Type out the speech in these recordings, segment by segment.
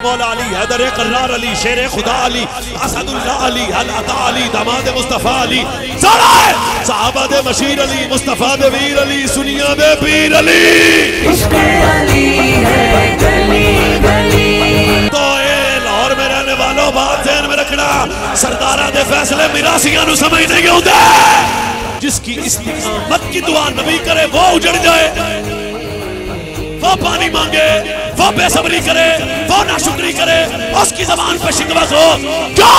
مولا علی حیدر قرار علی شیر خدا علی اسد اللہ علی العطا علی داماد مصطفیٰ علی سارے صحابہ دے مشیر علی مصطفیٰ دے ویر علی سنیا دے پیر علی عشق علی ہے گلی گلی تو اے لاہور میں رہنے والوں بات ذہن میں رکھنا سردارہ دے فیصلے میراثیاں نو سمجھ نہیں ہوتے جس کی استقامت کی دعا نبی کرے وہ اجڑ جائے وہ پانی مانگے وہ بے صبری کرے وہ ناشکری کرے اس کی زبان پہ شکوت ہو کیا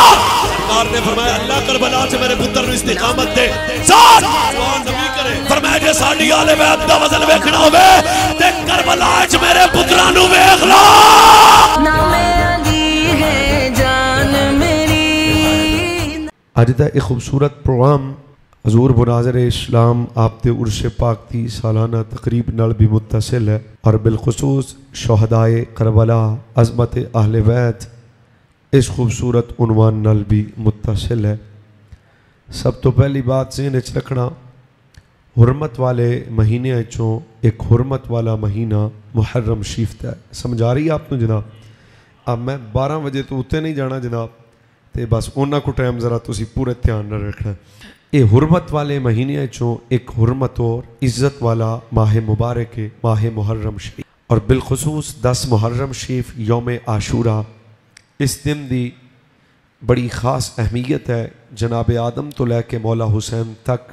سرکار نے فرمایا اللہ کربلا سے میرے پتر نو استقامت دے ساتھ دعا نبی کرے فرمایا جے ساڈی آل بیت دا وزن ویکھنا ہوے تے کربلا وچ میرے پتراں نو ویکھ لو نام علی ہے جان میری اج دا ایک خوبصورت پروگرام حضور مناظر اسلام آپ دے عرش پاک دی سالانہ تقریب نال بھی متصل ہے اور بالخصوص شہدائے کربلا عظمت اہل بیت اس خوبصورت عنوان نال بھی متصل ہے۔ سب تو پہلی بات ذہن وچ رکھنا حرمت والے مہینے وچوں ایک حرمت والا مہینہ محرم شریف ہے۔ سمجھا رہی آپ کو جناب؟ اب میں 12 بجے تو اتنے نہیں جانا جناب تے بس انہاں کو ٹائم ذرا تسی پورے دھیان نال رکھنا۔ یہ حرمت والے مہینے چوں ایک حرمت اور عزت والا ماہ مبارک ہے ماہ محرم شریف اور بالخصوص 10 محرم شریف یوم عاشورہ اس دن دی بڑی خاص اہمیت ہے۔ جناب آدم تو لے کے مولا حسین تک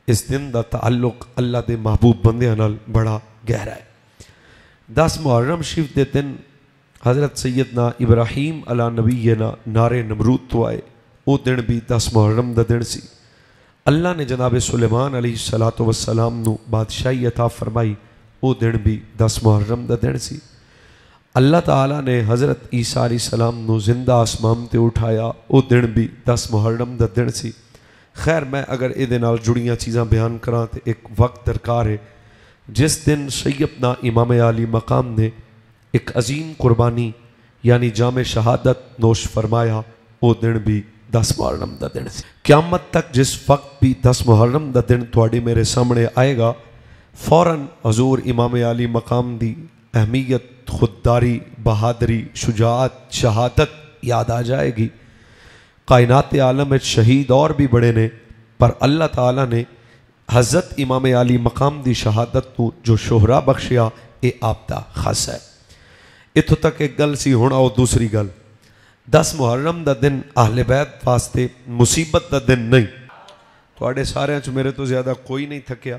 اس دن دا تعلق اللہ دے محبوب بندیاں نال بڑا گہرا ہے۔ 10 محرم شریف دے دن حضرت سیدنا ابراہیم علیہ نبینا نارے نمرود تو آئے، وہ دن بھی 10 محرم دا دن سی۔ اللہ نے جناب سلیمان علیہ السلام نو بادشاہی عطا فرمائی، وہ دن بھی 10 محرم دا دن سی۔ اللہ تعالیٰ نے حضرت عیسیٰ علیہ السلام نو زندہ آسمان تے اٹھایا، وہ دن بھی 10 محرم دا دن سی۔ خیر میں اگر اے دے نال جڑیاں چیزاں بیان کراں تے ایک وقت درکار ہے جس دن سیدنا امام عالی مقام نے ایک عظیم قربانی یعنی جام شہادت نوش فرمایا، وہ دن بھی 10 محرم دا دن سی۔ قیامت تک جس وقت بھی 10 محرم دا دن تواڈی میرے سامنے آئے گا فوراً حضور امام عالی مقام دی اہمیت، خودداری، بہادری، شجاعت، شہادت یاد آ جائے گی۔ کائنات عالم میں شہید اور بھی بڑے نے پر اللہ تعالیٰ نے حضرت امام عالی مقام دی شہادت تو جو شہرہ بخشیا اے آپ دا خاص ہے۔ اتھوں تک ایک گل سی، ہن آؤ دوسری گل۔ 10 محرم دا دن اہل بیت واسطے مصیبت دا دن نہیں۔ تواڈے سارے چ میرے تو زیادہ کوئی نہیں تھکیا۔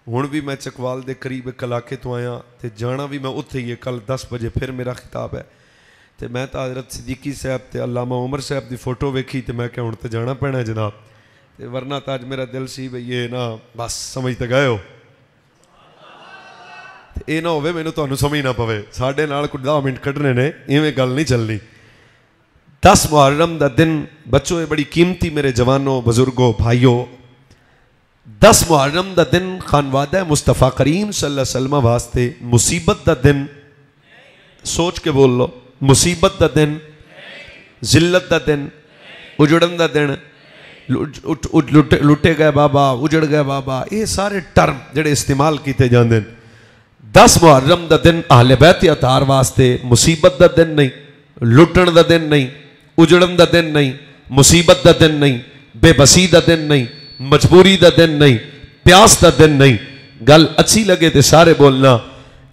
ہن بھی میں چکوال دے قریب ایک علاقے تو آیا تے جانا بھی میں اتھے ہی ہے، کل 10 بجے پھر میرا خطاب ہے تے میں تو حضرت صدیقی صاحب تے علامہ عمر صاحب دی فوٹو ویکھی تے میں کہ ہن تے جانا پینا ہے جناب تے ورنہ تو اج میرا دل سی بھئی یہ نا بس سمجھ تے گئے ہو تے اے نہ ہوے مینوں تانوں سمجھ نہ پوے ساڈے نال کوئی 10 منٹ کڈنے نے، ایویں گل نہیں چلنی۔ 10 محرم دا دن بچوں بڑی قیمتی میرے جوانوں بزرگوں بھائیوں، 10 محرم دا دن خانوادہ مصطفیٰ کریم صلی اللہ علیہ وسلم واسطے مصیبت دا دن، سوچ کے بول لو، مصیبت دا دن، ذلت دا دن، اجڑن دا دن، لٹے گئے بابا، اجڑ گئے بابا، یہ سارے ٹرم جڑے استعمال کیتے جاندے ہیں۔ 10 محرم دا دن اہل بیت اطہار واسطے مصیبت دا دن نہیں، لٹن دا دن نہیں، اجڑن دا دن نہیں، مصیبت دا دن نہیں، بے بسی دا دن نہیں، مجبوری دا دن نہیں، پیاس دا دن نہیں۔ گل اچھی لگے تے سارے بولنا۔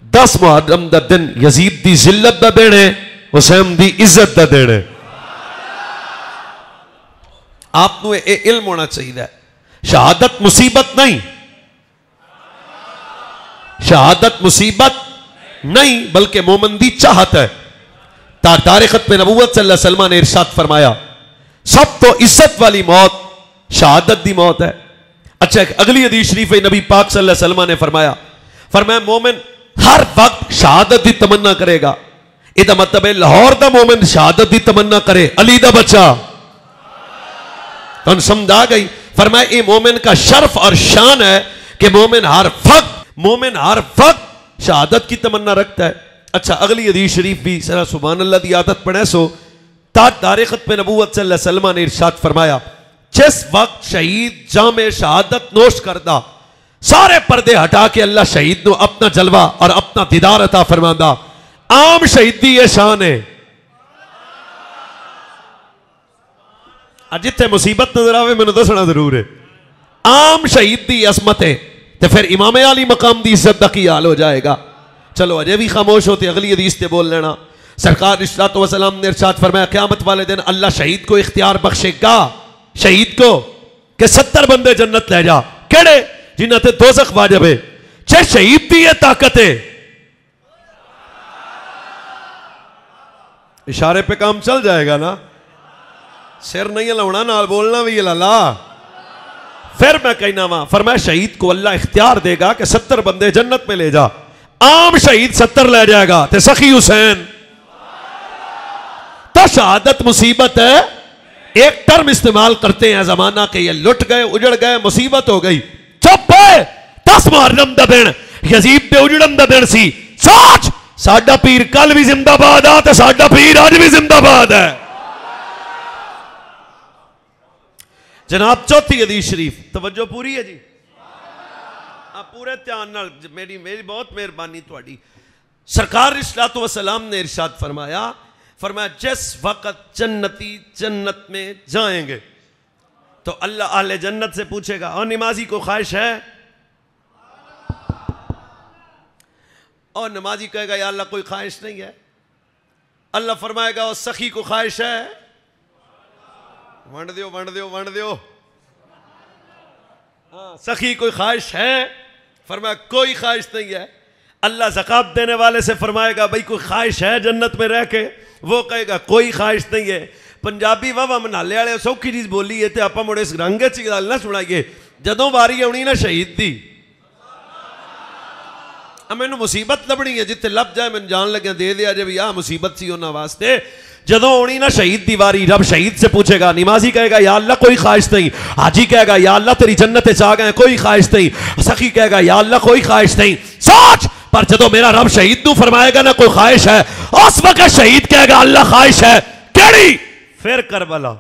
10 محرم دا دن یزید دی ذلت دا دن ہے، حسین دی عزت دا دن ہے۔ آپ نو اے علم ہونا چاہیے، شہادت مصیبت نہیں، شہادت مصیبت نہیں بلکہ مومن دی چاہت ہے۔ تاجدار ختم نبوت صلی اللہ علیہ وسلم نے ارشاد فرمایا سب تو عزت والی موت شہادت دی موت ہے۔ اچھا ایک اگلی حدیث شریف ہے نبی پاک صلی اللہ علیہ وسلم نے فرمایا مومن ہر وقت شہادت دی تمنا کرے گا۔ یہ دا مطلب ہے لاہور دا مومن شہادت دی تمنا کرے، علی دا بچہ تو سمجھ آ گئی۔ فرمایا یہ مومن کا شرف اور شان ہے کہ مومن ہر وقت شہادت کی تمنا رکھتا ہے۔ اچھا اگلی حدیث شریف بھی سرا سبحان اللہ دی عادت پڑھے سو، تاجدار ختم نبوت صلی اللہ علیہ وسلم نے ارشاد فرمایا جس وقت شہید جام شہادت نوش کردہ سارے پردے ہٹا کے اللہ شہید نو اپنا جلوہ اور اپنا دیدار عطا فرماندہ۔ عام شہیدی یہ شان ہے، جتھے مصیبت نظر آوے مینوں دسنا ضرور ہے. عام شہید دی عظمت ہے تے پھر امام علی مقام دی عزت دا کی حال ہو جائے گا. چلو اجے بھی خاموش ہوتے اگلی حدیث تے بول لینا. سرکار علیہ الصلوۃ والسلام نے ارشاد فرمایا قیامت والے دن اللہ شہید کو اختیار بخشے گا, شہید کو, کہ 70 بندے جنت لے جا. کیڑے؟ جنہاں تے دوزخ واجب ہے. چھے شہید دی یہ طاقت ہے. اشارے پہ کام چل جائے گا نا, سر نہیں ہلاونا نال بولنا بھی اللہ. پھر میں کہنا وا فرمایا شہید کو اللہ اختیار دے گا کہ 70 بندے جنت میں لے جا. عام شہید 70 لے جائے گا تے سخی حسین. تو شہادت مصیبت ہے. ایک ٹرم استعمال کرتے ہیں زمانہ کہ یہ لٹ گئے, اجڑ گئے, مصیبت ہو گئی. چپ ہے. 10 محرم دا دن یزید دے اجڑن دا دن سی. سوچ ساڈا پیر کل بھی زندہ باد آ تے ساڈا پیر آج بھی زندہ باد ہے. جناب چوتھی حدیث شریف, توجہ پوری ہے جی, آپ پورے دھیان نال, میری بہت مہربانی تہاڈی. سرکار علیہ الصلوۃ والسلام نے ارشاد فرمایا جس وقت جنتی جنت میں جائیں گے تو اللہ اہل جنت سے پوچھے گا اور نمازی کو خواہش ہے؟ اور نمازی کہے گا یا اللہ کوئی خواہش نہیں ہے. اللہ فرمائے گا اور سخی کو خواہش ہے؟ ونڈ دیو. ہاں سخی کوئی خواہش ہے؟ فرمایا کوئی خواہش نہیں ہے. اللہ زکات دینے والے سے فرمائے گا بھئی کوئی خواہش ہے جنت میں رہ کے؟ وہ کہے گا کوئی خواہش نہیں ہے. پنجابی واہ منالے والے سوکھی چیز بولی ہے تے آپا مڑے اس رنگ چ گل نہ سنائیے. جدوں واری آنی نا شہید دی, مینوں مصیبت لبنی ہے جتے لب جائے میں جان لگیا دے دیا جے بھی آ مصیبت سی انہاں واسطے. جدوں آنی نا شہید دی واری, رب شہید سے پوچھے گا. نمازی کہے گا یا اللہ کوئی خواہش نہیں. حاجی کہے گا یا اللہ تیری جنت چ آ گئے کوئی خواہش نہیں. سخی کہے گا یا اللہ کوئی خواہش نہیں. سوچ پر جدوں میرا رب شہید نو فرمائے گا نا کوئی خواہش ہے, اس وقت شہید کہے گا اللہ خواہش ہے کیڑی؟ پھر کربلا.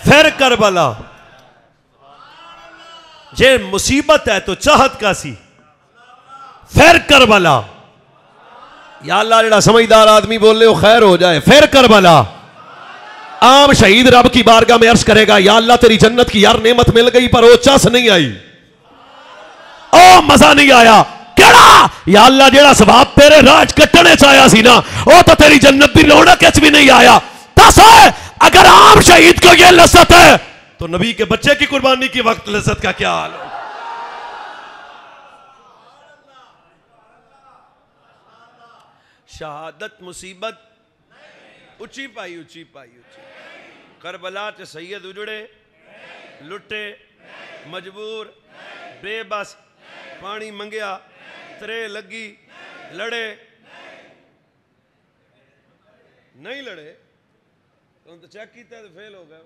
پھر کربلا. جے مصیبت ہے تو چاہت کا سی. پھر کربلا. یا اللہ جڑا سمجھدار آدمی بولے وہ خیر ہو جائے. پھر کربلا. عام شہید رب کی بارگاہ میں عرض کرے گا یا اللہ تیری جنت کی یار نعمت مل گئی پر وہ چس نہیں آئی, او مزہ نہیں آیا. کیڑا؟ یا اللہ جڑا ثواب تیرے راج کٹنے چاہیا سی نا وہ تو تیری جنت دی رونق وچ بھی نہیں آیا. دس اگر عام شہید کو یہ لذت ہے تو نبی کے بچے کی قربانی کی وقت لذت کا کیا حال ہے؟ شہادت مصیبت اچھی پائی. کربلا تے سید اجڑے, لٹے, مجبور, بے بس, پانی منگیا, ترے لگی, لڑے نہیں لڑے تم تو چیک کیتا ہے تو فیل ہو گئے.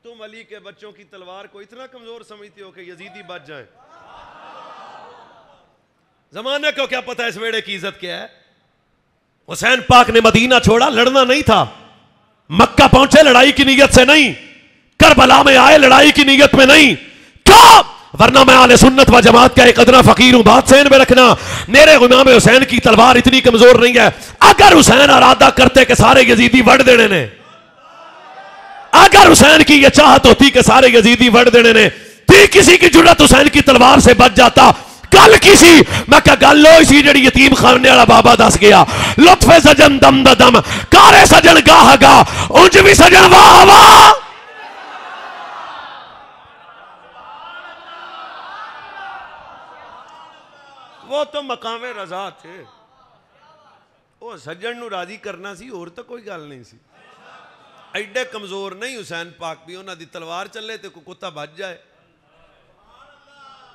تم علی کے بچوں کی تلوار کو اتنا کمزور سمجھتے ہو کہ یزیدی بچ جائیں. زمانے کو کیا پتہ اس ویڑے کی عزت کیا ہے. حسین پاک نے مدینہ چھوڑا, لڑنا نہیں تھا. مکہ پہنچے لڑائی کی نیت سے نہیں, کربلا میں آئے لڑائی کی نیت میں نہیں. کیوں؟ ورنہ میں اہل سنت و جماعت کا ایک ادنا فقیر ہوں. بات ذہن میں رکھنا, میرے امام حسین کی تلوار اتنی کمزور نہیں ہے. اگر حسین ارادہ کرتے کہ سارے یزیدی وڑ دینے نے, اگر حسین کی یہ چاہت ہوتی کہ سارے یزیدی وڑ دینے نے, تھی کسی کی جرات حسین کی تلوار سے بچ جاتا. کل کسی میں کہا گل لو اسی جڑی یتیم خانے والا بابا دس گیا, لطف سجن دم دم کارے سجن گاہ گا انج بھی سجن واہ واہ. وہ تو مقام رضا تھے, وہ سجن نو راضی کرنا سی, اور تو کوئی گل نہیں سی. ایڈے کمزور نہیں حسین پاک بھی, انہاں دی تلوار چلے تے کوئی کتا بچ جائے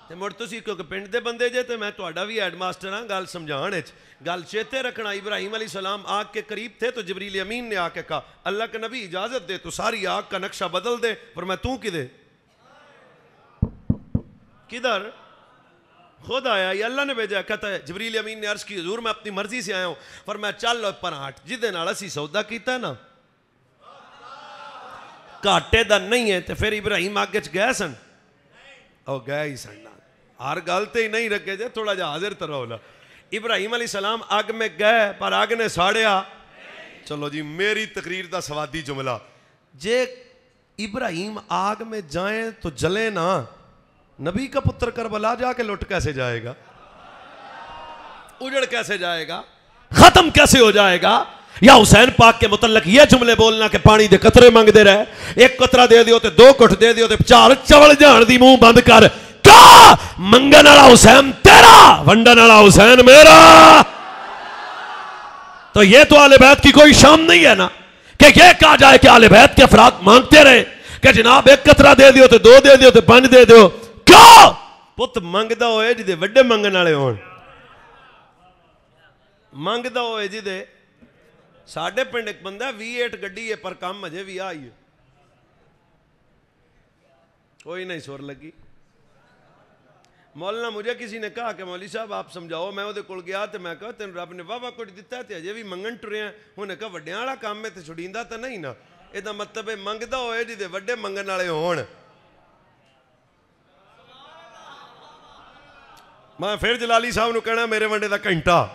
تے مڑ تسی کیونکہ پنڈ دے بندے جے تے میں تہاڈا بھی ہیڈ ماسٹر ہاں گل سمجھان وچ. گل چیتے رکھنا, ابراہیم علیہ السلام آگ کے قریب تھے تو جبریل امین نے آ کے کہا اللہ کے نبی اجازت دے تو ساری آگ کا نقشہ بدل دے. فرمایا تو کدھر کدھر؟ خود آیا, یہ اللہ نے بھیجا. کہتا ہے جبریل امین نے عرض کی حضور میں اپنی مرضی سے آیا ہوں. فرمایا چل پر ہٹ جدے نال اسی سودا کیتا ہے نا گھاٹے دا نہیں ہے تو پھر ابراہیم آگ چ گئے سن او گئے ہی سن ہر گل تے ہی نہیں رکھے جے تھوڑا جا حاضر تر ہولا ابراہیم علیہ السلام آگ میں گئے پر آگ نے ساڑیا چلو جی میری تقریر دا سوادی جملہ جے ابراہیم آگ میں جائیں تو جلیں نا نبی کا پتر کربلا جا کے لٹ کیسے جائے گا اجڑ کیسے جائے گا ختم کیسے ہو جائے گا یا حسین پاک کے متعلق یہ جملے بولنا کہ پانی دے قطرے منگ دے رہے ایک قطرہ دے دیو تے 2 گھٹ دے دیو تے 4 چول جان دی منہ بند کر کیا منگن والا حسین تیرا ونڈن والا حسین میرا تو یہ تو اہل بیت کی کوئی شان نہیں ہے نا کہ یہ کہا جائے کہ اہل بیت کے افراد مانگتے رہے کہ جناب 1 قطرہ دے دیو تے 2 دے دیو تے 5 دے دیو کیا پت منگدا ہوئے جدے وڈے منگن والے ہون منگدا ہوئے جدے ساڑھے پنڈ ایک بندہ V8 گڈی ہے پر کام مجھے بھی آئی ہے کوئی نہیں سور لگی مولانا مجھے کسی نے کہا کہ مولوی صاحب آپ سمجھاؤ میں وہ کل گیا تو میں کہا تین رب نے واہ کچھ دیتا ہے اجے بھی منگن ٹرے ہیں انہیں کہا وڈیاں والا کام میں تے چھڑیندا تو نہیں نا یہ مطلب ہے منگدا ہوئے جدے وڈے منگن والے ہون میں پھر جلالی صاحب نو کہنا میرے ونڈے دا گھنٹہ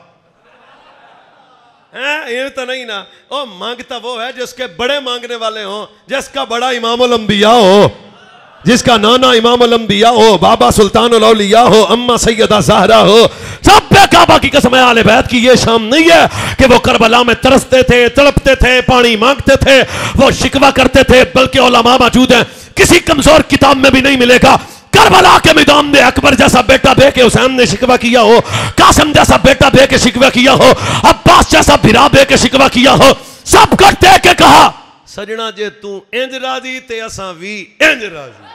یہ تو نہیں نا او مانگتا وہ ہے جس کے بڑے مانگنے والے ہوں جس کا بڑا امام الانبیاء ہو جس کا نانا امام الانبیاء ہو بابا سلطان الاولیاء ہو اماں سیدہ زہرا ہو سب پہ کعبہ کی قسم ہے اہل بیت کی یہ شام نہیں ہے کہ وہ کربلا میں ترستے تھے تڑپتے تھے پانی مانگتے تھے وہ شکوہ کرتے تھے بلکہ علماء موجود ہیں کسی کمزور کتاب میں بھی نہیں ملے گا کربلا کے میدان میں اکبر جیسا بیٹا بے کے حسین نے شکوہ کیا ہو قاسم جیسا بیٹا بے کے شکوہ کیا ہو عباس جیسا بھرا بے کے شکوہ کیا ہو سب کو دے کے کہا سجنا جے تو انج راضی تے اساں وی انج راضی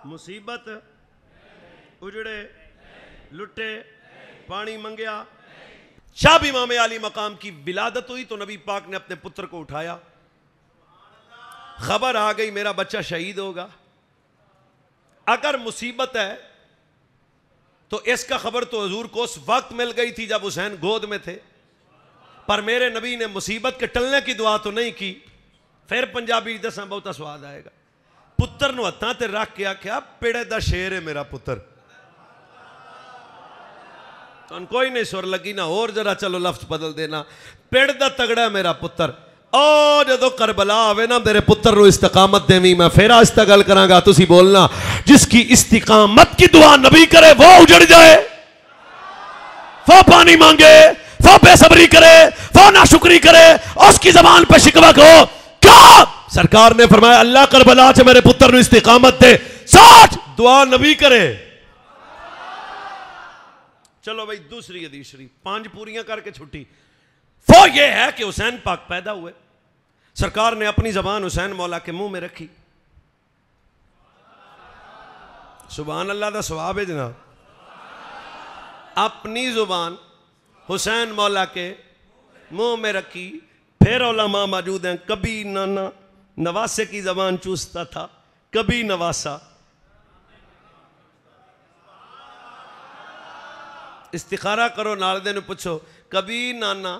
مصیبت اجڑے لٹے پانی منگیا شاب امام علی مقام کی ولادت ہوئی تو نبی پاک نے اپنے پتر کو اٹھایا خبر آ گئی میرا بچہ شہید ہوگا اگر مصیبت ہے تو اس کا خبر تو حضور کو اس وقت مل گئی تھی جب حسین گود میں تھے پر میرے نبی نے مصیبت کے ٹلنے کی دعا تو نہیں کی پھر پنجابی دساں بہتا سواد آئے گا پتر نو ہتھاں تے رکھ کے آکھیا پیڑے دا شیر ہے میرا پتر تو ان کوئی نہیں سر لگی نہ اور ذرا چلو لفظ بدل دینا پیڑ دا تگڑا ہے میرا پتر او جدو کربلا آوے نا میرے پتر رو استقامت دیوی میں پھر آستہ گل کراں گا تسی بولنا جس کی استقامت کی دعا نبی کرے وہ اجڑ جائے وہ پانی مانگے وہ بے صبری کرے وہ ناشکری کرے اس کی زبان پہ شکوہ کو کیا سرکار نے فرمایا اللہ کربلا چھ میرے پتر نو استقامت دے سچ دعا نبی کرے چلو بھائی دوسری حدیث شریف 5 پوریاں کر کے چھٹی وہ یہ ہے کہ حسین پاک پیدا ہوئے سرکار نے اپنی زبان حسین مولا کے منہ میں رکھی سبحان اللہ دا ثواب ہے جناب اپنی زبان حسین مولا کے منہ میں رکھی پھر علماء موجود ہیں کبھی نانا نواسے کی زبان چوستا تھا کبھی نواسا استخارہ کرو نالدے نے پوچھو کبھی نانا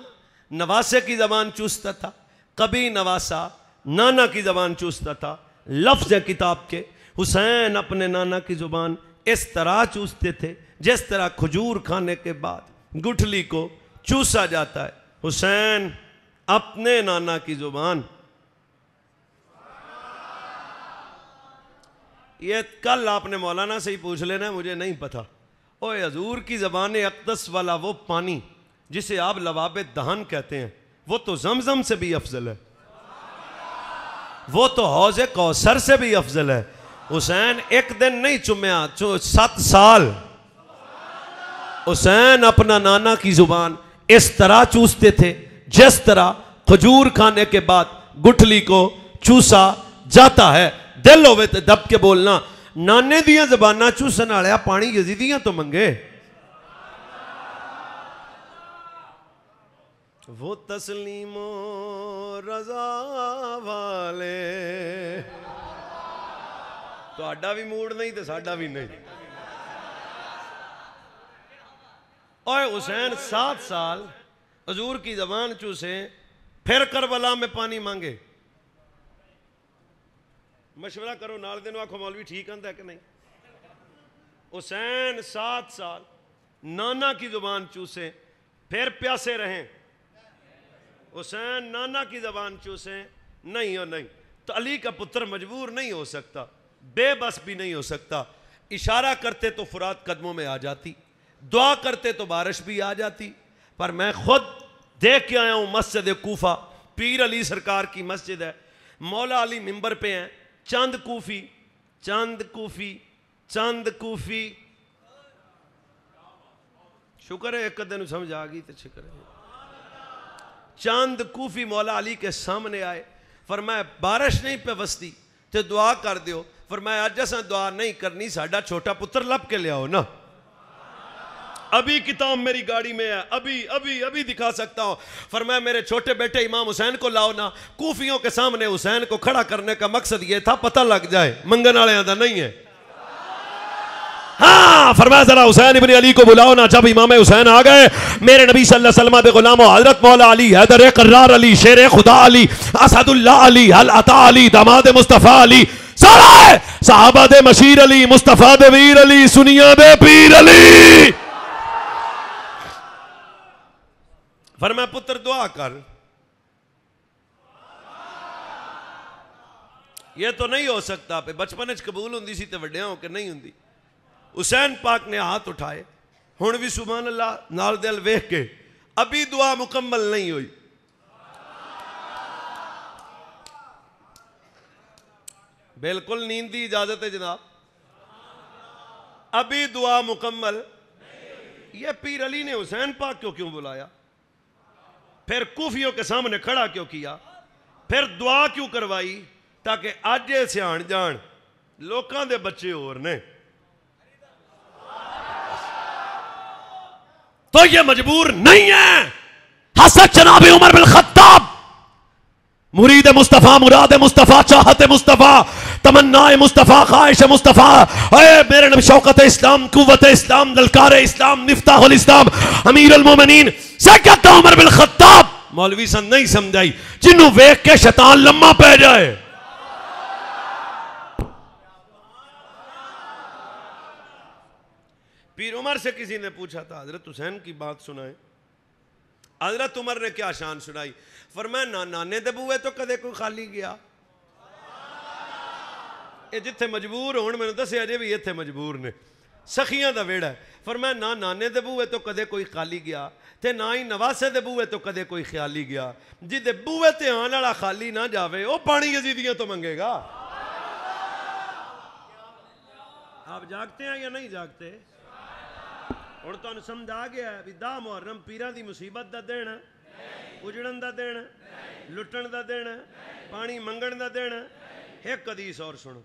نواسے کی زبان چوستا تھا کبھی نواسا نانا کی زبان چوستا تھا لفظ کتاب کے حسین اپنے نانا کی زبان اس طرح چوستے تھے جس طرح کھجور کھانے کے بعد گٹھلی کو چوسا جاتا ہے حسین اپنے نانا کی زبان یہ کل آپ نے مولانا سے ہی پوچھ لینا مجھے نہیں پتا اوہ حضور کی زبان اقدس والا وہ پانی جسے آپ لواب دہن کہتے ہیں وہ تو زمزم سے بھی افضل ہے وہ تو حوض کوثر سے بھی افضل ہے حسین ایک دن نہیں چمیا 7 سال حسین اپنا نانا کی زبان اس طرح چوستے تھے جس طرح کھجور کھانے کے بعد گٹھلی کو چوسا جاتا ہے دل ہوئے تے دب کے بولنا نانے دیاں زبانہ چوسن آلیا پانی یزیدیاں تو منگے وہ تسلیم و رضا والے تو آڈا بھی موڑ نہیں تو ساڈا بھی نہیں اوہ حسین 7 سال حضور کی زبان چوسیں پھر کربلا میں پانی مانگے. مشورہ کرو نال دے نو آکھو مولوی ٹھیک آندا ہے کہ نہیں. حسین 7 سال نانا کی زبان چوسیں پھر پیاسے رہیں. حسین نانا کی زبان چوسیں نہیں اور نہیں. تو علی کا پتر مجبور نہیں ہو سکتا, بے بس بھی نہیں ہو سکتا. اشارہ کرتے تو فرات قدموں میں آ جاتی, دعا کرتے تو بارش بھی آ جاتی. پر میں خود دیکھ کے آیا ہوں مسجد کوفہ, پیر علی سرکار کی مسجد ہے, مولا علی ممبر پہ ہیں, چند کوفی شکر ہے ایک دن سمجھ آ گئی تو شکر ہے. چند کوفی مولا علی کے سامنے آئے, فرمایا بارش نہیں پہ وستی تے دعا کر دیو. فرمایا اج اساں دعا نہیں کرنی, ساڈا چھوٹا پتر لب کے لے آؤ نا. ابھی کتاب میری گاڑی میں ہے, ابھی دکھا سکتا ہوں. فرمایا میرے چھوٹے بیٹے امام حسین کو لاؤ نا. کوفیوں کے سامنے حسین کو کھڑا کرنے کا مقصد یہ تھا پتہ لگ جائے منگن والے آدھا نہیں ہے. ہاں فرمایا ذرا حسین ابن علی کو بلاؤ نا. جب امام حسین آ گئے, میرے نبی صلی اللہ علیہ وسلم دے غلاموں حضرت مولا علی, حیدر قرار علی, شیر خدا علی, اسد اللہ علی, حل عطا علی, داماد مصطفیٰ علی, سارے صحابہ دے مشیر علی, مصطفیٰ دے ویر علی, سنیا دے پیر علی. فرمایا پتر دعا کر. یہ تو نہیں ہو سکتا پہ بچپن قبول ہوندی سی تے وڈیاں ہو کے نہیں ہوندی. حسین پاک نے ہاتھ اٹھائے, ہن بھی سبحان اللہ نال دل ویکھ کے, ابھی دعا مکمل نہیں ہوئی. بالکل نیند دی اجازت ہے جناب, ابھی دعا مکمل. یہ پیر علی نے حسین پاک کو کیوں بلایا, پھر کوفیوں کے سامنے کھڑا کیوں کیا, پھر دعا کیوں کروائی, تاکہ آج سیان جان لوکاں دے بچے اور نے. تو یہ مجبور نہیں ہے. حضرت جناب عمر بن خطاب, مرید مصطفیٰ, مراد مصطفیٰ, چاہت مصطفیٰ, تمنا مصطفیٰ, خواہش مصطفیٰ, اے میرے نبی شوقت اسلام, قوت اسلام, دلکار اسلام, مفتاح الاسلام, امیر المومنین سیدنا عمر بن خطاب. مولوی سن نہیں سمجھائی, جنہوں ویکھ کے شیطان لمحہ پہ جائے. پیر عمر سے کسی نے پوچھا تھا حضرت حسین کی بات سنائیں. حضرت عمر نے کیا شان سنائی. فرمایا نانے دے بوئے تو کدے کوئی خالی گیا. اے جتھے مجبور ہون میں نے دسے اجے بھی ایتھے مجبور نے, سخیاں دا ویڑا ہے. فرمایا نہ نانے دے بوئے تو کدے کوئی خالی گیا, تے نہ ہی نواسے دے بوئے تو کدے کوئی خیالی گیا. جی دے بوئے تے آن والا خالی نہ جاوے, او پانی یزیدیاں تو منگے گا. آپ جاگتے ہیں یا نہیں جاگتے؟ اور تو انہوں سمجھ آ گیا ہے بھی دا محرم پیران دی مصیبت دا دینا, اجڑن دا دینا, لٹن دا دینا, پانی منگن دا دینا. ایک حدیث اور سنو.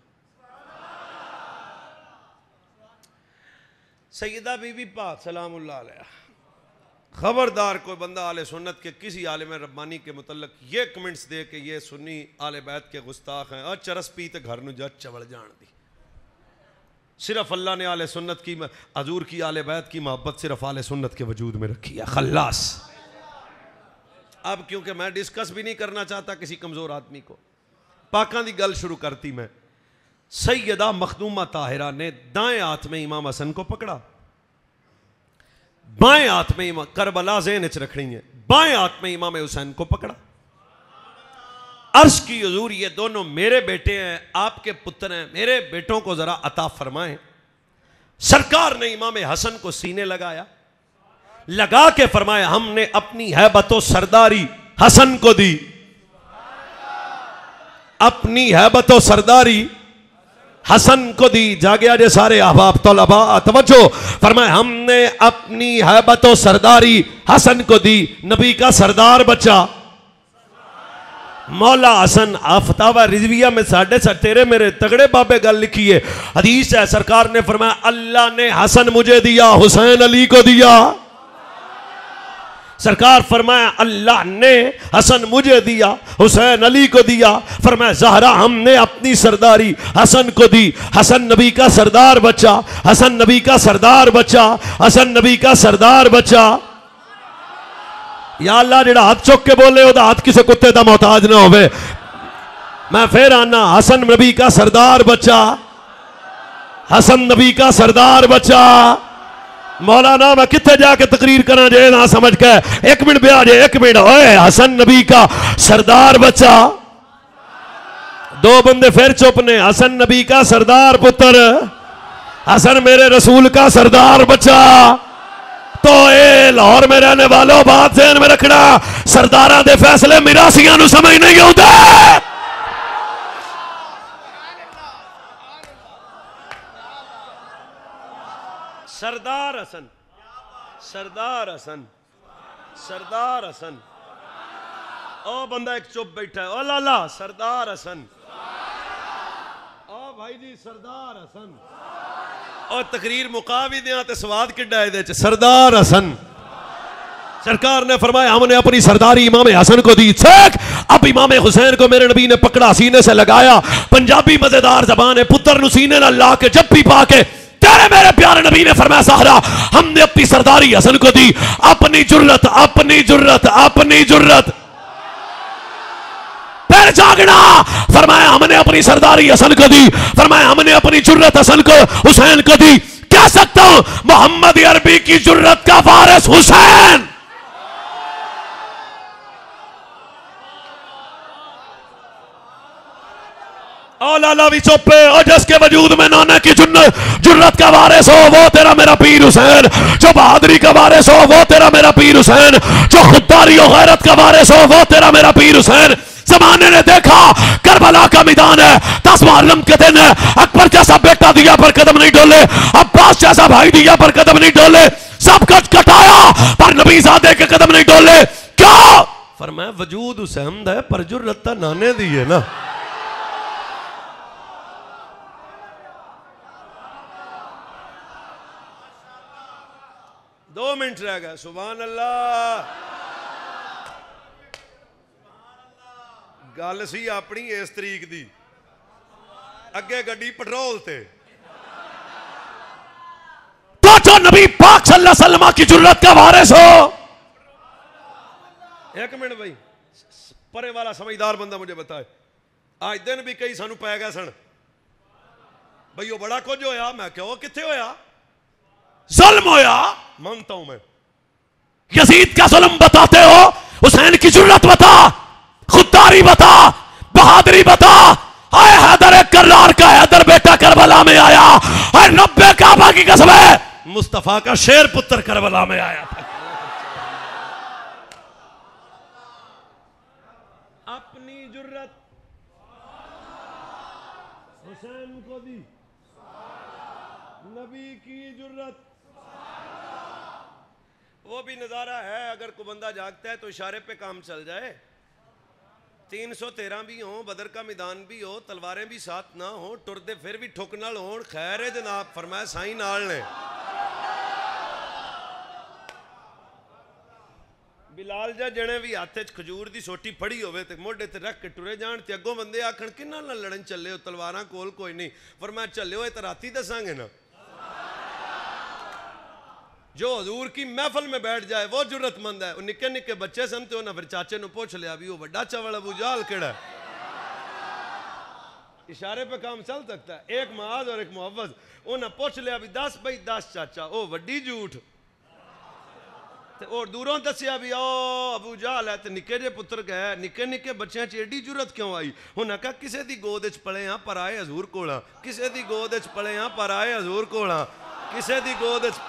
سیدہ بی بی پاک سلام اللہ علیہ, خبردار کوئی بندہ آل سنت کے کسی عالم ربانی کے متعلق یہ کمنٹس دے کہ یہ سنی آل بیت کے گستاخ ہیں, اور چرس پیتے گھر نو جا چوڑ جان دی. صرف اللہ نے آل سنت کی, حضور کی آل بیت کی محبت صرف آل سنت کے وجود میں رکھی ہے. خلاص. اب کیونکہ میں ڈسکس بھی نہیں کرنا چاہتا کسی کمزور آدمی کو, پاکان دی گل شروع کرتی میں. سیدہ مخدومہ طاہرہ نے دائیں ہاتھ میں امام حسن کو پکڑا, بائیں ہاتھ میں کربلا ذہن وچ رکھنی ہے, بائیں ہاتھ میں امام حسین کو پکڑا. عرض کی حضور یہ دونوں میرے بیٹے ہیں, آپ کے پتر ہیں, میرے بیٹوں کو ذرا عطا فرمائیں. سرکار نے امام حسن کو سینے لگایا, لگا کے فرمایا ہم نے اپنی ہیبت و سرداری حسن کو دی. اپنی ہیبت و سرداری حسن کو دی. جاگے آجے سارے احباب طلباء توجہ. فرمایا ہم نے اپنی ہیبت و سرداری حسن کو دی. نبی کا سردار بچہ مولا حسن. فتاوی رضویہ میں ساڑھے تیرے میرے تگڑے بابے گل لکھی ہے, حدیث ہے, سرکار نے فرمایا اللہ نے حسن مجھے دیا, حسین علی کو دیا. سرکار فرمایا اللہ نے حسن مجھے دیا, حسین علی کو دیا. فرمایا زہرا ہم نے اپنی سرداری حسن کو دی. حسن نبی کا سردار بچہ, حسن نبی کا سردار بچہ, حسن نبی کا سردار بچہ. یا اللہ جڑا ہاتھ چک کے بولے وہ ہاتھ کسی کتے دا محتاج نہ ہوئے. میں پھر آنا حسن نبی کا سردار بچہ, حسن نبی کا سردار بچہ. مولانا میں کتنے جا کے تقریر کرنا جائے نہ سمجھ کے, ایک منٹ بیا جائے, ایک منٹ. اوے حسن نبی کا سردار بچہ. دو بندے پھر چپ نے. حسن نبی کا سردار پتر, حسن میرے رسول کا سردار بچہ. تو اے لاہور میں رہنے والوں بات ذہن میں رکھنا, سرداراں دے فیصلے میراثیاں نو سمجھ نہیں ہوندے. سردار حسن, سردار حسن, سردار حسن. او بندہ ایک چپ بیٹھا ہے, او لالا سردار حسن, او بھائی جی سردار حسن. اور تقریر مقا بھی دیاں تے سواد کڈا ہے دے چ, سردار حسن. سرکار نے فرمایا ہم نے اپنی سرداری امام حسن کو دی. چھک اب امام حسین کو میرے نبی نے پکڑا, سینے سے لگایا. پنجابی مزیدار زبان ہے, پتر نو سینے نہ لا کے جب بھی پا کے تیرے میرے پیارے نبی نے فرمایا سہرا ہم نے اپنی سرداری حسن کو دی. اپنی جرت, اپنی جرت, اپنی جرت. پھر جاگنا, فرمایا ہم نے اپنی سرداری حسن کو دی. فرمایا ہم نے اپنی جرت حسن کو حسین کو دی. کہہ سکتا ہوں محمد عربی کی جرت کا وارث حسین. او لالا بھی چپے, اور جس کے وجود میں نانے کی جرت کا وارث ہو وہ تیرا میرا پیر حسین. جو بہادری کا وارث ہو وہ تیرا میرا پیر حسین. جو خودداری و غیرت کا وارث ہو وہ تیرا میرا پیر حسین. زمانے نے دیکھا کربلا کا میدان ہے, 10 محرم کے دن ہے. اکبر جیسا بیٹا دیا پر قدم نہیں ڈولے, عباس جیسا بھائی دیا پر قدم نہیں ڈولے. سب کچھ کٹایا پر نبی زادے کے قدم نہیں ڈولے. کیا فرمایا وجود حسین ہے پر جرت تا نانے دی ہے نا. دو منٹ رہ گئے. سبحان اللہ. گل سی اپنی اس طریق دی, اگے گڈی پٹرول تے. تو جو نبی پاک صلی اللہ علیہ وسلم کی جرت کا وارث ہو. ایک منٹ بھائی, پرے والا سمجھدار بندہ مجھے بتائے, آج دن بھی کئی سانو پائے گئے سن بھئی وہ بڑا کچھ ہویا. میں کہو کتھے ہویا؟ ظلم ہویا. مانتا ہوں میں. یزید کا ظلم بتاتے ہو, حسین کی جرت بتا, خودداری بتا, بہادری بتا. اے حیدر کرار کا حیدر بیٹا کربلا میں آیا. اے رب کعبہ کی قسم ہے مصطفیٰ کا شیر پتر کربلا میں آیا تھا. اپنی جرت حسین کو دی, نبی کی جرت. وہ بھی نظارہ ہے, اگر کوئی بندہ جاگتا ہے تو اشارے پہ کام چل جائے. 313 بھی ہوں, بدر کا میدان بھی ہو, تلواریں بھی ساتھ نہ ہوں, ٹردے پھر بھی ٹھک نال ہون. خیر ہے جناب, فرمایا سائیں نال نے. بلال جا جنے بھی ہاتھ وچ کھجور دی سوٹی پھڑی ہوئے تے موڈے تے رکھ کے ٹرے جان تے اگوں بندے آکھن کناں نال لڑن چلے ہو, تلواراں کول کوئی نہیں. فرمایا چلے ہوئے تے راتی دساں گے نا. جو حضور کی محفل میں بیٹھ جائے وہ جرت مند ہے. نکے نکے بچے سن تے انہاں پھر چاچے نو پوچھ لیا بھی وہ بڑا چاول ابو جہل کیڑا ہے. اشارے پہ کام چل سکتا ہے. ایک معاذ اور ایک معوذ, انہاں پوچھ لیا بھی 10 بھائی 10 چاچا, او وڈی جھوٹ. اور دوروں دسیا بھی او ابو جہل ہے. تے نکے جے پتر گئے, نکے نکے بچیاں چ ایڈی جرت کیوں آئی؟ انہاں کہا کسے دی گود وچ پلے ہاں پر آئے حضور کولاں, کسے دی گود وچ پلے ہاں پر آئے حضور کولاں, کسے دی گود وچ.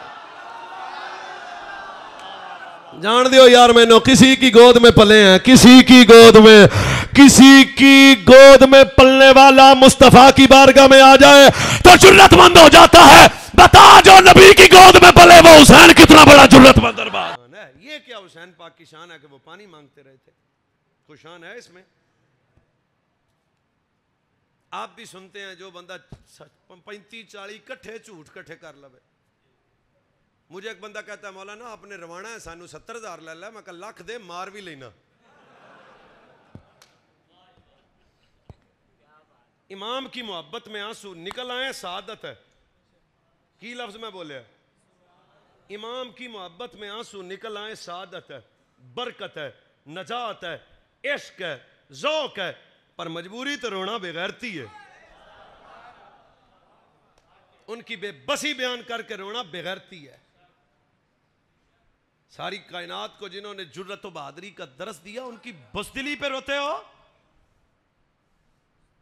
جان دیو یار میں نو, کسی کی گود میں پلے ہیں, کسی کی گود میں, کسی کی گود میں پلنے والا مصطفیٰ کی بارگاہ میں آ جائے تو جرت مند ہو جاتا ہے. بتا جو نبی کی گود میں پلے وہ حسین کتنا بڑا جرت مند دربار. یہ کیا حسین پاک کی شان ہے کہ وہ پانی مانگتے رہے تھے؟ کوئی شان ہے اس میں؟ آپ بھی سنتے ہیں جو بندہ 35-40 کٹھے جھوٹ کٹھے کر لوے. مجھے ایک بندہ کہتا ہے مولانا آپ نے روانا ہے سانو 70,000 لے لے. میں کہا لاکھ دے مار بھی لینا. امام کی محبت میں آنسو نکل آئے سعادت ہے. کی لفظ میں بولے؟ امام کی محبت میں آنسو نکل آئے سعادت ہے. برکت ہے, نجات ہے, عشق ہے, ذوق ہے, پر مجبوری تو رونا بغیرتی ہے. ان کی بے بسی بیان کر کے رونا بغیرتی ہے. ساری کائنات کو جنہوں نے جرت و بہادری کا درس دیا ان کی بزدلی پہ روتے ہو.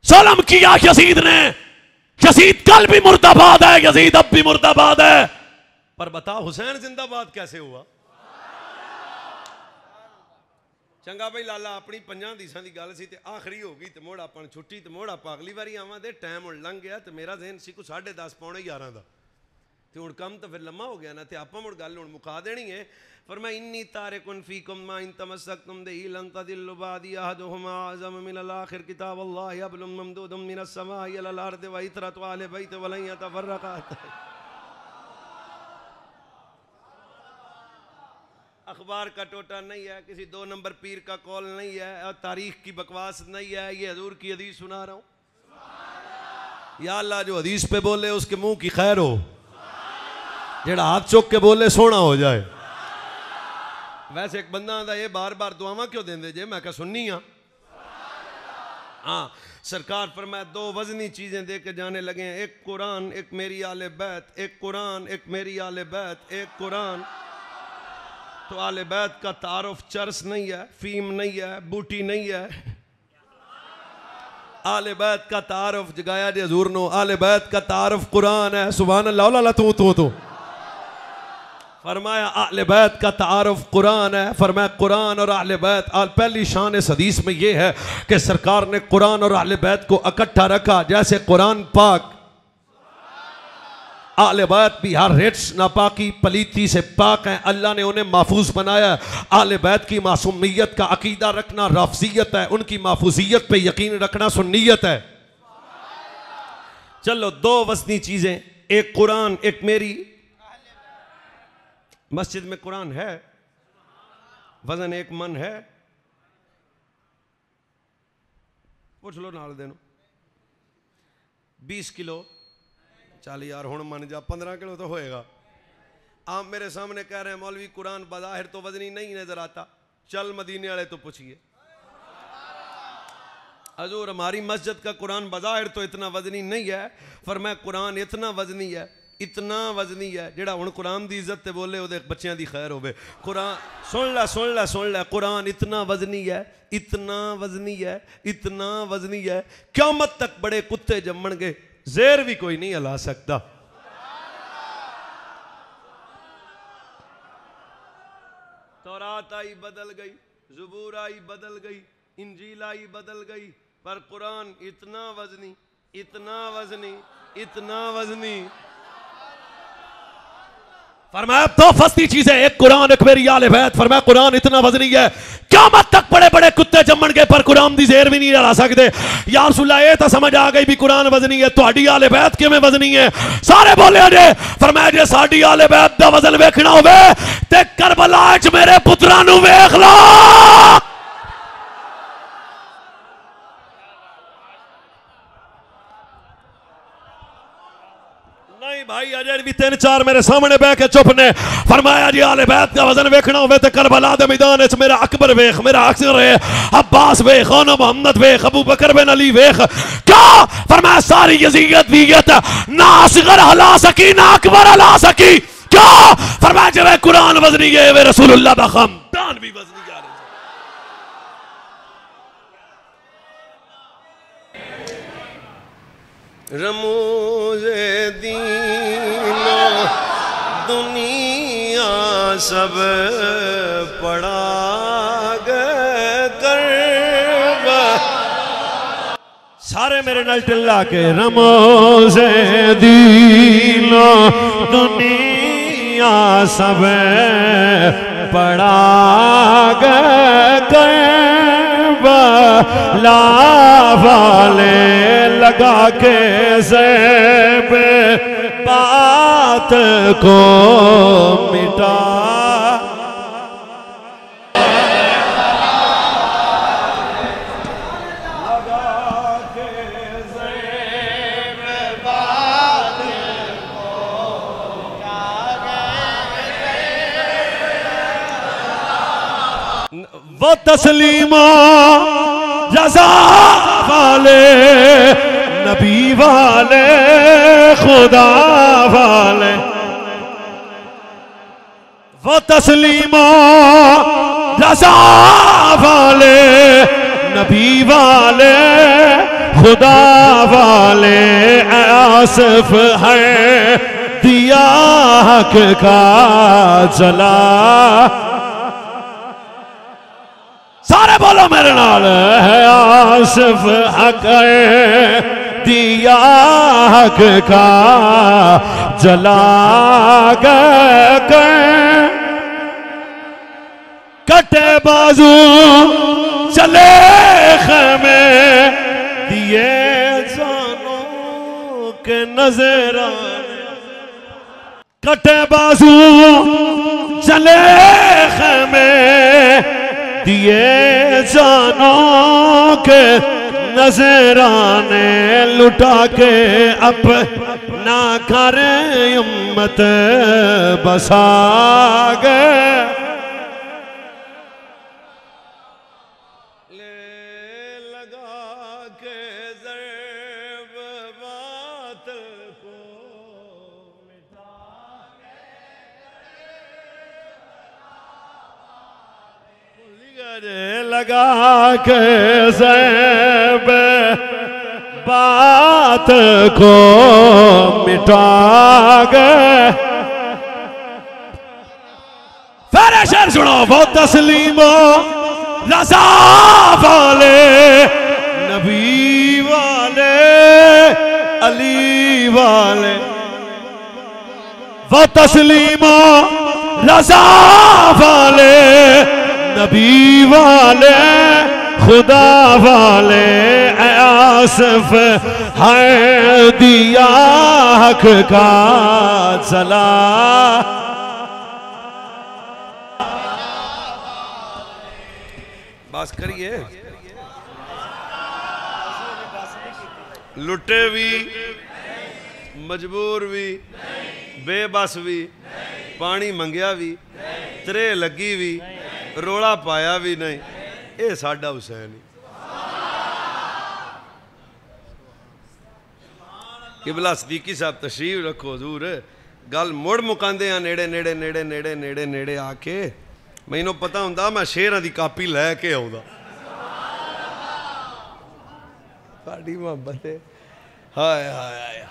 ظلم کیا یزید نے, یزید کل بھی مرد آباد ہے, یزید اب بھی مرد آباد ہے. پر بتا حسین زندہ باد کیسے ہوا؟ چنگا بھائی لالا اپنی 5 دیساں دی گل سی تے آخری ہو گئی تے موڑ اپن چھٹی تے موڑ آپ اگلی واری آواں دے ٹائم ہن لنگ گیا تے میرا ذہن سی کو 10:30 پونے 11 دا تے ہن کم تے پھر لمبا ہو گیا نا تے آپاں مڑ گل ہن مکا دینی ہے. فرمایا انی تارکن فیکم ما ان تمسکتم به لن تضلوا بعدی احدهما اعظم من الاخر کتاب اللہ حبل ممدود من السماء الى الارض وعطرۃ اہل بیت ولن يتفرقا. اخبار کا ٹوٹا نہیں ہے, کسی 2 نمبر پیر کا کال نہیں ہے, اور تاریخ کی بکواس نہیں ہے, یہ حضور کی حدیث سنا رہا ہوں. یا اللہ جو حدیث پہ بولے اس کے منہ کی خیر ہو, جڑا ہاتھ چوک کے بولے سونا ہو جائے. ویسے ایک بندہ آندا یہ بار بار دعاواں کیوں دیندے جے؟ میں کہا سننی ہاں. ہاں سرکار فرمایا 2 وزنی چیزیں دے کے جانے لگے ہیں, ایک قرآن ایک میری آل بیت, ایک قرآن ایک میری آل بیت, ایک قرآن. تو آل بیت کا تعارف چرس نہیں ہے, فیم نہیں ہے, بوٹی نہیں ہے. آل بیت کا تعارف جگایا جی حضور نو, آل بیت کا تعارف قرآن ہے. سبحان اللہ. اللہ تو فرمایا اہل بیت کا تعارف قرآن ہے. فرمایا قرآن اور اہل بیت. پہلی شان اس حدیث میں یہ ہے کہ سرکار نے قرآن اور اہل بیت کو اکٹھا رکھا. جیسے قرآن پاک, اہل بیت بھی ہر رٹس ناپاکی پلیتی سے پاک ہیں, اللہ نے انہیں محفوظ بنایا. اہل بیت کی معصومیت کا عقیدہ رکھنا رافضیت ہے, ان کی محفوظیت پہ یقین رکھنا سنیت ہے. چلو 2 وزنی چیزیں, ایک قرآن ایک میری. مسجد میں قرآن ہے, وزن 1 من ہے, پوچھ لو نال دینو 20 کلو. چل یار ہن من جا 15 کلو تو ہوئے گا. آپ میرے سامنے کہہ رہے ہیں مولوی قرآن بظاہر تو وزنی نہیں نظر آتا. چل مدینے والے تو پوچھئے حضور ہماری مسجد کا قرآن بظاہر تو اتنا وزنی نہیں ہے. فرمایا قرآن اتنا وزنی ہے, اتنا وزنی ہے, جڑا ہن قرآن دی عزت تے بولے او دے بچیاں دی خیر ہوے. قرآن سن لے قرآن اتنا وزنی ہے, اتنا وزنی ہے, اتنا وزنی ہے, قیامت تک بڑے کتے جمن گے, زیر بھی کوئی نہیں ہلا سکتا. تورات آئی بدل گئی, زبور آئی بدل گئی, انجیل آئی بدل گئی, پر قرآن اتنا وزنی, اتنا وزنی, اتنا وزنی. فرمایا 2 فستی چیزیں, ایک قرآن ایک میری آل بیت. فرمایا قرآن اتنا وزنی ہے, قیامت تک بڑے بڑے کتے جمن گے پر قرآن دی زیر بھی نہیں لا سکتے. یا رسول اللہ یہ تو سمجھ آ گئی بھی قرآن وزنی ہے, تہاڈی آل بیت کیویں وزنی ہے؟ سارے بولے جے. فرمایا جے ساڈی آل بیت دا وزن ویکھنا ہوے تے کربلا وچ میرے پتراں نو ویکھ لو. بھائی اجے بھی 3-4 میرے سامنے بیٹھ کے چپ نے. فرمایا جی آل بیت کا وزن ویکھنا ہوے تے کربلا دے میدان وچ میرا اکبر ویکھ, میرا اکثر ہے, عباس ویکھ, خانہ محمد ویکھ, ابو بکر بن علی ویکھ. کیا فرمایا ساری یزیدیت ویت نہ اصغر ہلا سکی نہ اکبر ہلا سکی. کیا فرمایا جے قرآن وزنی ہے وے رسول اللہ دا خاندان بھی وزنی ہے. رموز دین دنیا سب پڑا گئے کرب. سارے میرے نال ٹلا کے رموز دین دنیا سب پڑا گئے کرب. لا والے لگا کے زیب بات کو مٹا. وہ تسلیمہ رضا والے نبی والے خدا والے وہ تسلیمہ رضا والے نبی والے خدا والے آصف ہے دیا حق کا جلا سارے بولو میرے نال ہے آصف حق ہے دیا حق کا جلا گئے کٹے بازو چلے خیمے دیے جانوں کے نظر کٹے بازو چلے خیمے دیے جانوں کے نظرانے لٹا کے اپنا گھر امت بسا گئے لے لگا کے ضرب باطل کو مٹا گئے لگا کے ضرب بات کو مٹا گئے پھر شعر سنو وہ تسلیم رضا والے نبی والے علی والے وہ تسلیم رضا والے نبی والے خدا والے آصف ہے دیا حق کا جلا بس کریے لٹے بھی مجبور بھی بے بس بھی پانی منگیا بھی ترے لگی بھی روڑا پایا بھی نہیں اے ساڈا حسین قبلہ صدیقی صاحب تشریف رکھو حضور گل مڑ مکاندے ہیں نیڑے نیڑے نیڑے نیڑے نیڑے نیڑے آ کے میں انہوں پتا ہوں میں شیرہ دی کاپی لے کے آؤں دا پاڑی محبت ہے ہائے ہائے ہائے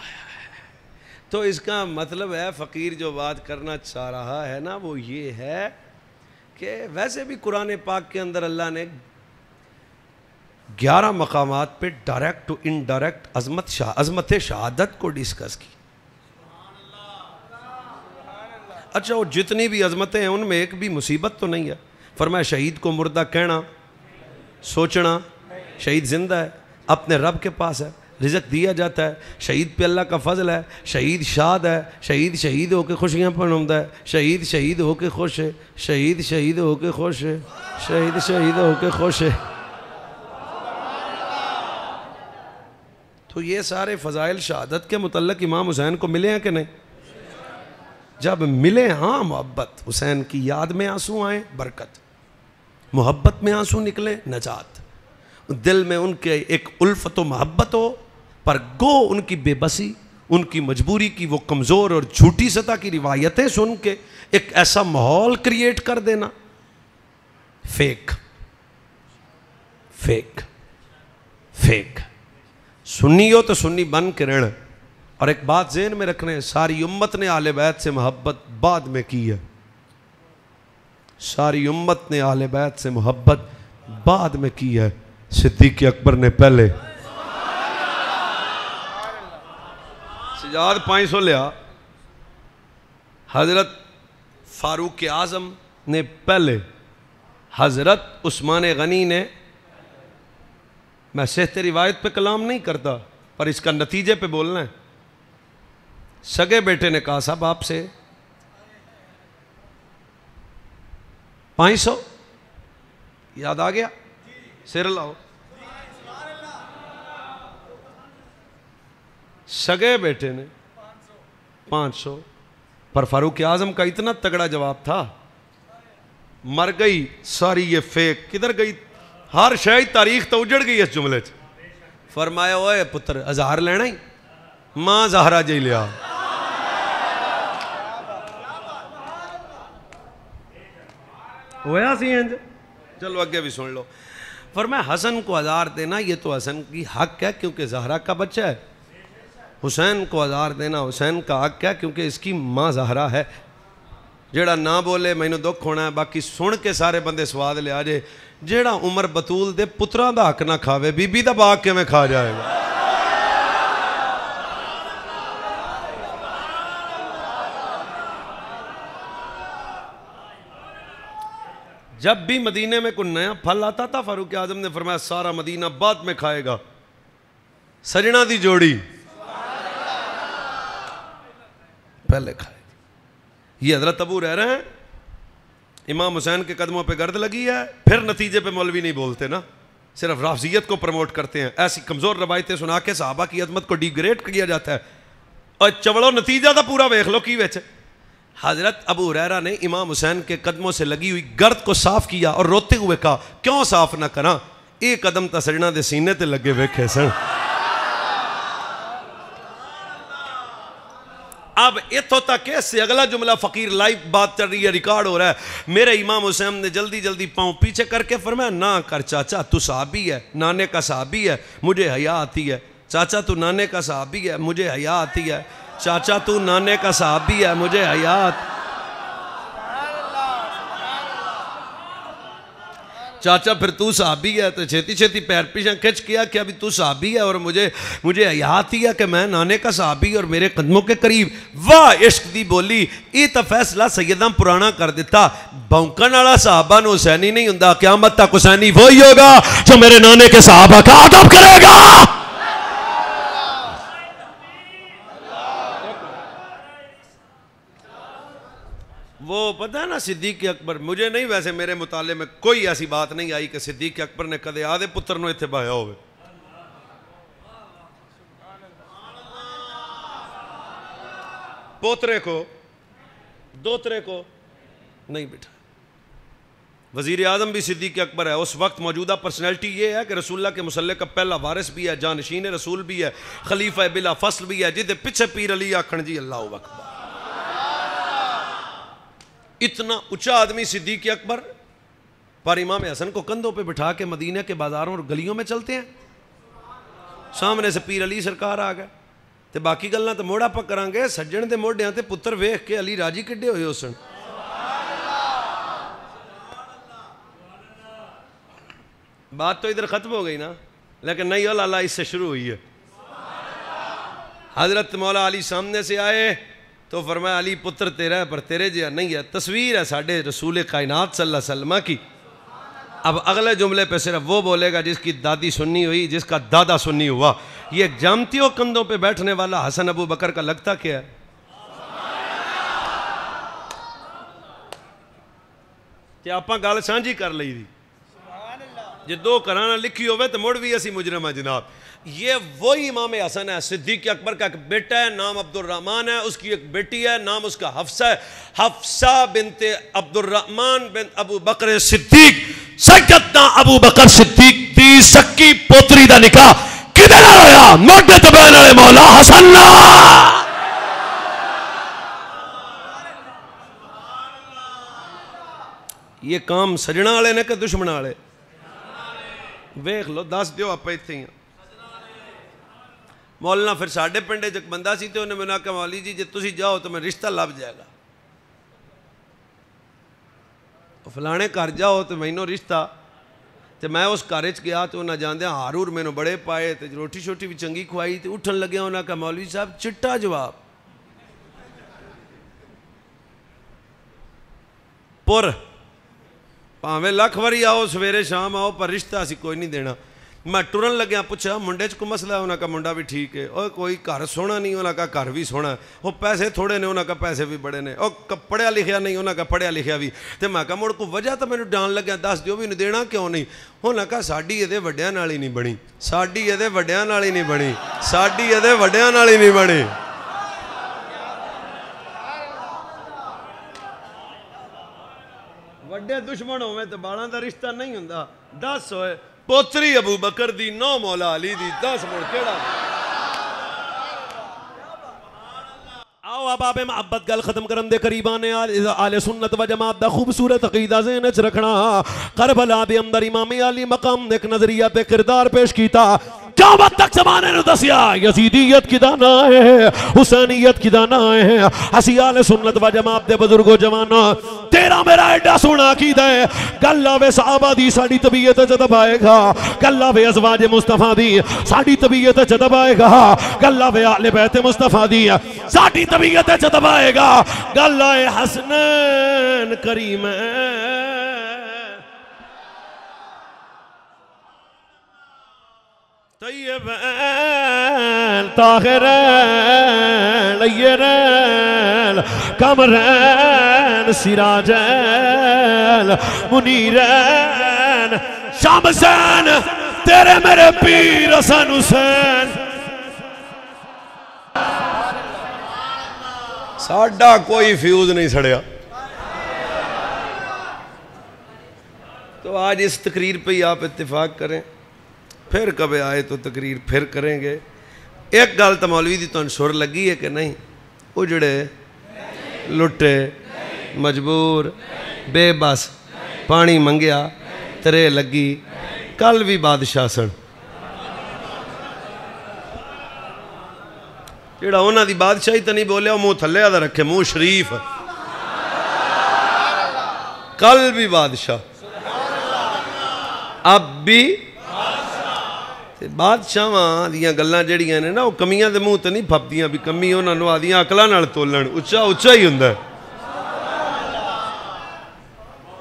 تو اس کا مطلب ہے فقیر جو بات کرنا چاہ رہا ہے نا وہ یہ ہے کہ ویسے بھی قرآن پاک کے اندر اللہ نے 11 مقامات پہ ڈائریکٹ ٹو انڈائریکٹ عظمت شہادت کو ڈسکس کی اچھا وہ جتنی بھی عظمتیں ہیں ان میں ایک بھی مصیبت تو نہیں ہے فرمایا شہید کو مردہ کہنا سوچنا شہید زندہ ہے اپنے رب کے پاس ہے رزق دیا جاتا ہے شہید پہ اللہ کا فضل ہے شہید شاد ہے شہید شہید ہو کے خوشیاں مناتا ہے شہید شہید ہو کے خوش ہے شہید شہید ہو کے خوش ہے شہید شہید ہو کے خوش ہے تو یہ سارے فضائل شہادت کے متعلق امام حسین کو ملے ہیں کہ نہیں جب ملے ہاں محبت حسین کی یاد میں آنسو آئیں برکت محبت میں آنسو نکلیں نجات دل میں ان کے ایک الفت و محبت ہو پر گو ان کی بے بسی ان کی مجبوری کی وہ کمزور اور جھوٹی سطح کی روایتیں سن کے ایک ایسا ماحول کریٹ کر دینا فیک فیک فیک سنی ہو تو سنی بن کے رہنا اور ایک بات ذہن میں رکھنے ساری امت نے اہل بیت سے محبت بعد میں کی ہے ساری امت نے اہل بیت سے محبت بعد میں کی ہے صدیق اکبر نے پہلے سجاد 500 لیا حضرت فاروق اعظم نے پہلے حضرت عثمان غنی نے میں صحت روایت پہ کلام نہیں کرتا پر اس کا نتیجے پہ بولنا ہے سگے بیٹے نے کہا صاحب آپ سے 500 یاد آ گیا سر لاؤ سگے بیٹے نے 500 پر فاروق اعظم کا اتنا تگڑا جواب تھا مر گئی ساری یہ فیک کدھر گئی؟ ہر شاید تاریخ تو اجڑ گئی اس جملے چ. فرمایا اوے پتر ہزار لینا ہی ماں زہرا جی لیا. ہویا سی انج. چلو اگے بھی سن لو. فرمایا حسن کو 1000 دینا یہ تو حسن کی حق ہے کیونکہ زہرا کا بچہ ہے. حسین کو 1000 دینا حسین کا حق ہے کیونکہ اس کی ماں زہرا ہے. جیڑا نہ بولے مینوں دکھ ہونا ہے, باقی سن کے سارے بندے سواد لے آجے. جیڑا عمر بطول دے پتراں دا حق نہ کھاوے بی بی دا باغ کیویں کھا جائے گا؟ جب بھی مدینے میں کوئی نیا پھل آتا تھا فاروق اعظم نے فرمایا سارا مدینہ بعد میں کھائے گا, سجنا دی جوڑی پہلے کھائے گی. یہ حضرت ابو رہ رہے ہیں, امام حسین کے قدموں پہ گرد لگی ہے, پھر نتیجے پہ مولوی نہیں بولتے نا, صرف رافضیت کو پروموٹ کرتے ہیں. ایسی کمزور روایتیں سنا کے صحابہ کی عظمت کو ڈی گریڈ کیا جاتا ہے. اور چوڑو نتیجہ تھا پورا ویکھ لو کی وچ. حضرت ابو ہریرہ نے امام حسین کے قدموں سے لگی ہوئی گرد کو صاف کیا اور روتے ہوئے کہا کیوں صاف نہ کراں, ایک قدم تا سجنا دے سینے تے لگے ویکھے سن. اب اتھو تک اس سے اگلا جملہ فقیر لائیو بات چل رہی ہے, ریکارڈ ہو رہا ہے. میرے امام حسین نے جلدی جلدی پاؤں پیچھے کر کے فرمایا نہ کر چاچا, تو صحابی ہے, نانے کا صحابی ہے, مجھے حیا آتی ہے. چاچا تو نانے کا صحابی ہے, مجھے حیا آتی ہے. چاچا تو نانے کا صحابی ہے, مجھے حیا آتی. چاچا پھر تو صحابی ہے, تو چھیتی چھیتی پیر پیچھے کھچ کیا کہ ابھی تو صحابی ہے اور مجھے حیا آتی ہے کہ میں نانے کا صحابی اور میرے قدموں کے قریب. واہ عشق دی بولی, یہ تو فیصلہ سیداں پرانا کر دیتا. بونکن والا صحابہ نو حسینی نہیں ہوندا, قیامت تک حسینی وہی ہوگا جو میرے نانے کے صحابہ کا ادب کرے گا. وہ پتہ ہے نا صدیق اکبر, مجھے نہیں ویسے میرے مطالعے میں کوئی ایسی بات نہیں آئی کہ صدیق اکبر نے کدے آدھے پتر نو اتنے بہایا ہوئے. پوترے کو دوترے کو نہیں بٹھا. وزیر اعظم بھی صدیق اکبر ہے, اس وقت موجودہ پرسنالٹی یہ ہے کہ رسول اللہ کے مسلح کا پہلا وارث بھی ہے, جانشین رسول بھی ہے, خلیفہ بلا فصل بھی ہے, جدے پیچھے پیر علی آکھن جی اللہ اکبر. اتنا اونچا آدمی صدیق اکبر پر امام حسن کو کندھوں پہ بٹھا کے مدینہ کے بازاروں اور گلیوں میں چلتے ہیں. سامنے سے پیر علی سرکار آ گئے تے باقی گلاں تے موڑا پا کران گے. سجن دے موڑیاں تے پتر ویکھ کے علی راجی کڈے ہوئے اسن. بات تو ادھر ختم ہو گئی نا, لیکن نہیں اللہ اس سے شروع ہوئی ہے. حضرت مولا علی سامنے سے آئے تو فرمایا علی پتر تیرا ہے پر تیرے جہاں نہیں ہے. تصویر ہے ساڑھے رسول کائنات صلی اللہ علیہ وسلم کی. اب اگلے جملے پہ صرف وہ بولے گا جس کی دادی سنی ہوئی, جس کا دادا سنی ہوا. یہ جامتی ہو کندھوں پہ بیٹھنے والا حسن ابو بکر کا لگتا کیا ہے؟ کہ آپاں گال سانجی کر لئی دی. جی دو کرانا لکھی ہوئے تو مڑ بھی اسی مجرم ہے جناب. یہ وہی امام حسن ہے. صدیق اکبر کا ایک بیٹا ہے, نام عبد الرحمن ہے, اس کی ایک بیٹی ہے, نام اس کا حفصہ ہے. حفصہ بنت عبد الرحمن بن ابو بکر صدیق, سیدنا ابو بکر صدیق دی سکی پوتری دا نکاح کدے نال ہویا؟ موڈے تے بہن والے مولا حسن نال. یہ کام سجنا والے نے کہ دشمن والے؟ ویکھ لو, دس دیو آپ ایتھے ہی. مولانا پھر ساڈے پنڈے جک بندہ سی تے انہیں میں کہا مولی جی جے تسی جاؤ تو میں رشتہ لب جائے گا. فلانے گھر جاؤ تو مینوں رشتہ, تے میں اس گھر وچ گیا تو انہاں جاندے ہارور مینوں بڑے پائے تے روٹی شوٹی بھی چنگی کھوائی تے اٹھن لگیا انہاں کہا مولوی صاحب چٹا جواب پر پاویں لکھ واری آؤ سویرے شام آؤ پر رشتہ اسی کوئی نہیں دینا. میں ٹرن لگیا پوچھا منڈے چ کو مسئلہ ہے؟ انہاں کا منڈا بھی ٹھیک ہے. اور کوئی گھر سونا نہیں, انہاں کا گھر بھی سونا ہے. وہ پیسے تھوڑے نے, انہاں کا پیسے بھی بڑے نے. اور پڑھیا لکھیا نہیں, انہاں کا پڑھیا لکھیا بھی. تے میں کہا مڑ کو وجہ تو مینوں ڈان لگیا, دس دیو بھی نہیں دینا کیوں نہیں؟ انہاں کہا ساڈی ایدے وڈیاں نال ہی نہیں بنی, ساڈی ایدے وڈیاں نال ہی نہیں بنی, ساڈی ایدے وڈیاں نال ہی نہیں بنی. وڈے دشمن ہوئے تو بالاں دا رشتہ نہیں ہوندا 10 ہوئے پوتری ابو بکر دی 9 مولا علی دی 10 مڑ کیڑا آؤ اب آپ محبت گل ختم کرن دے قریبانے آل سنت و جماعت دا خوبصورت عقیدہ ذہن وچ رکھنا کربلا دے اندر امام علی مقام نے ایک نظریہ تے کردار پیش کیتا قیامت تک زمانے نے دسیا یزیدیت کی دانا ہے حسینیت کی دانا ہے اسی آل سنت و جماعت دے بزرگو جوانا تیرا میرا ایڈا سونا عقیدہ ہے گلہ وے صحابہ دی ساڑی طبیعت جدب آئے گا گلہ وے ازواج مصطفیٰ دی ساڑی طبیعت جدب آئے گا گلہ وے آل بیت مصطفیٰ دی ساڑی طبیعت جدب آئے گا گلہ حسنین کریمین طیبین طاہرین لیرین کمرین سراجین منیرین شمسین تیرے میرے پیر حسن حسین ساڑھا کوئی فیوز نہیں سڑیا تو آج اس تقریر پہ ہی آپ اتفاق کریں پھر کبھی آئے تو تقریر پھر کریں گے ایک گل تو مولوی دی تو سر لگی ہے کہ نہیں اجڑے لٹے مجبور بے بس پانی منگیا ترے لگی کل بھی بادشاہ سن جڑا ہونا دی بادشاہی تو نہیں بولیا منہ تھلے آدھا رکھے منہ شریف کل بھی بادشاہ اب بھی بادشاہ دیاں گلاں جڑیاں نے نا وہ کمیاں دے منہ تے نہیں پھپدیاں بھی کمی انہاں نوں آدیاں عقلاں نال تولن اچھا اچھا ہی ہوندا ہے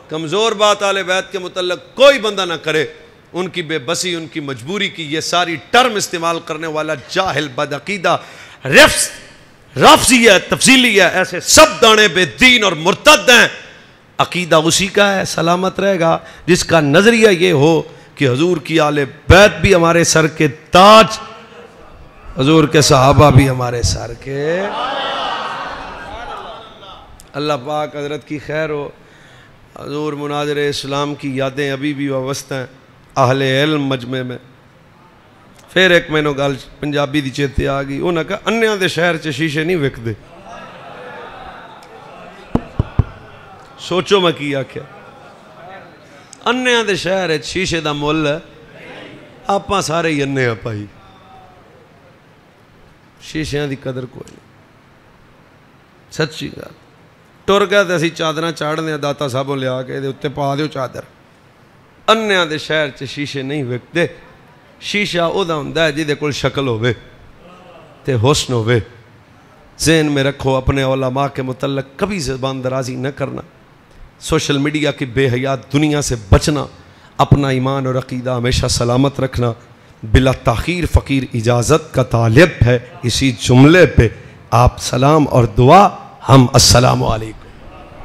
کمزور بات آل بیت کے متعلق کوئی بندہ نہ کرے ان کی بے بسی ان کی مجبوری کی یہ ساری ٹرم استعمال کرنے والا جاہل بدعقیدہ رفضی ہے تفصیلی ہے ایسے سب دانے بے دین اور مرتد ہیں عقیدہ اسی کا ہے سلامت رہے گا جس کا نظریہ یہ ہو کہ حضور کی آل بیت بھی ہمارے سر کے تاج حضور کے صحابہ بھی ہمارے سر کے اللہ پاک حضرت کی خیر ہو حضور مناظر اسلام کی یادیں ابھی بھی وابستہ ہیں اہل علم مجمع میں پھر ایک میں نو گل پنجابی دی چیتے آ گئی انہاں کہا انیاں دے شہر چ شیشے نہیں وک دے سوچو میں کی آکھیا انیاں دے شہر شیشے دا مول آپاں سارے ہی انیاں پائی شیشیاں دی قدر کوئی نہیں سچی گل ٹر گیا تے اسی چادراں چاڑنے داتا صاحبوں لے آ کے دے اتے پا دیو چادر انیاں دے شہر چ شیشے نہیں وکدے شیشہ او دا ہوندا ہے جدے کول شکل ہوے تے حسن ہوے ذہن میں رکھو اپنے علماء کے متعلق کبھی زبان درازی نہ کرنا سوشل میڈیا کی بے حیات دنیا سے بچنا اپنا ایمان اور عقیدہ ہمیشہ سلامت رکھنا بلا تاخیر فقیر اجازت کا طالب ہے اسی جملے پہ آپ سلام اور دعا ہم السلام علیکم